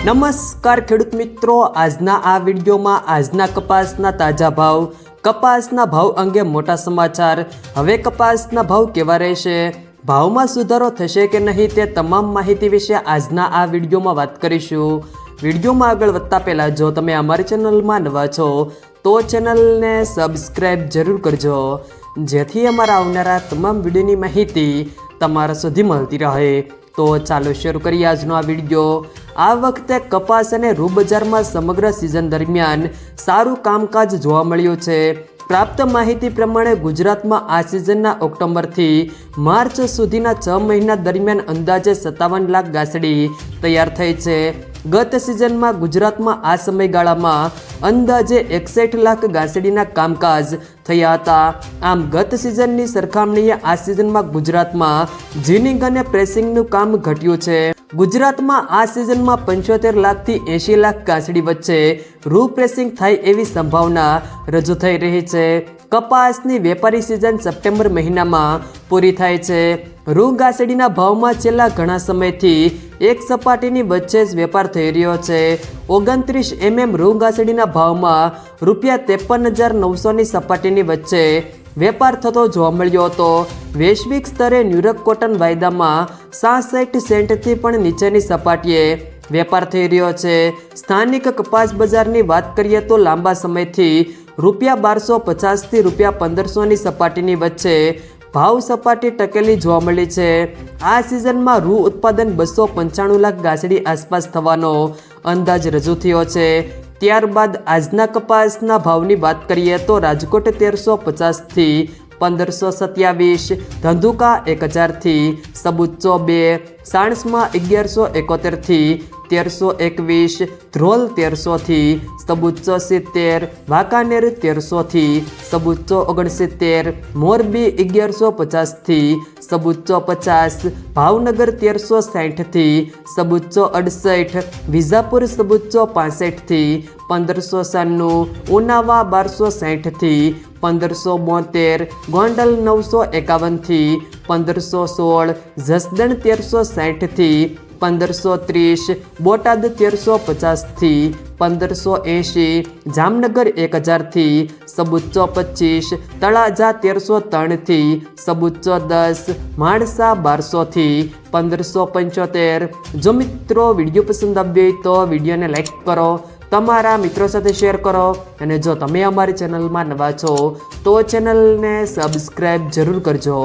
નમસ્કાર ખેડૂત મિત્રો, આજના આ વિડીયોમાં આજના કપાસના તાજા ભાવ, કપાસના ભાવ અંગે મોટા સમાચાર. હવે કપાસના ભાવ કેવા રહેશે, ભાવમાં સુધારો થશે કે નહીં, તે તમામ માહિતી વિશે આજના આ વિડીયોમાં વાત કરીશું. વિડીયોમાં આગળ વધતા પહેલાં જો તમે અમારી ચેનલમાં નવા છો તો ચેનલને સબસ્ક્રાઈબ જરૂર કરજો, જેથી અમારા આવનારા તમામ વિડીયોની માહિતી તમારા સુધી મળતી રહે. તો ચાલો શરૂ કરીએ આજનો આ વિડીયો. આ વખતે કપાસ અને રૂ બજારમાં સમગ્ર સિઝન દરમિયાન સારું કામકાજ જોવા મળ્યું છે. પ્રાપ્ત માહિતી પ્રમાણે ગુજરાતમાં આ સિઝનના ઓક્ટોબરથી માર્ચ સુધીના 6 મહિના દરમિયાન અંદાજે 57 લાખ ગાંસડી તૈયાર થઈ છે. ગત સિઝનમાં ગુજરાતમાં આ સમયગાળામાં અંદાજે 61 લાખ ગાંસડીના કામકાજ થયા હતા. આમ ગત સિઝનની સરખામણીએ આ સિઝનમાં ગુજરાતમાં જીનિંગ અને પ્રેસિંગનું કામ ઘટ્યું છે. ગુજરાતમાં આ સિઝનમાં 75 લાખથી 80 લાખ ગાંસડી વચ્ચે રૂ પ્રેસિંગ થાય એવી સંભાવના રજૂ થઈ રહી છે. કપાસની વેપારી સિઝન સપ્ટેમ્બર મહિનામાં પૂરી થાય છે. રૂ ગાંસડીના ભાવમાં છેલ્લા ઘણા સમયથી એક સપાટીની વચ્ચે જ વેપાર થઈ રહ્યો છે. 29 mm રૂ ગાંસડીના ભાવમાં ₹53,900ની સપાટીની વચ્ચે વેપાર થતો જોવા મળ્યો હતો. વૈશ્વિક સ્તરે ન્યુયોર્ક કોટન વાયદામાં 66 સેન્ટથી પણ નીચેની સપાટીએ વેપાર થઈ રહ્યો છે. સ્થાનિક કપાસ બજારની વાત કરીએ તો લાંબા સમયથી ₹1250થી ₹1500ની સપાટીની વચ્ચે ભાવ સપાટી ટકેલી જોવા મળી છે. આ સિઝનમાં રૂ ઉત્પાદન 295 લાખ ગાંસડી આસપાસ થવાનો અંદાજ રજૂ થયો છે. ત્યારબાદ આજના કપાસના ભાવની વાત કરીએ તો રાજકોટ 1350થી 1527, ધંધુકા 1000થી, સબુચ્ચો 2, સાણસમાં 1171થી 1321, ધ્રોલ 1300થી, સબુચ્ચો 70, વાંકાનેર 1300થી, સબુચ્ચો 69, મોરબી 1150થી, સબુચ્ચો 50, ભાવનગર 1360થી, સબુચ્ચો 68, વિજાપુર સબુચ્ચો 65થી 1596, ઉનાવા 1260થી 1572, ગોંડલ 951થી 1516, જસદણ 1360થી 1530, બોટાદ 1350થી 1580, જામનગર 1000થી, સબુચ્ચો 25, તળાજા 1303થી, સબુચ્ચો 10, માણસા 1200થી 1575. જો મિત્રો વિડીયો પસંદ આવ્યો હોય તો વિડીયોને લાઈક કરો, તમારા મિત્રો સાથે શેર કરો, અને જો તમે અમારી ચેનલમાં નવા છો તો ચેનલને સબસ્ક્રાઈબ જરૂર કરજો.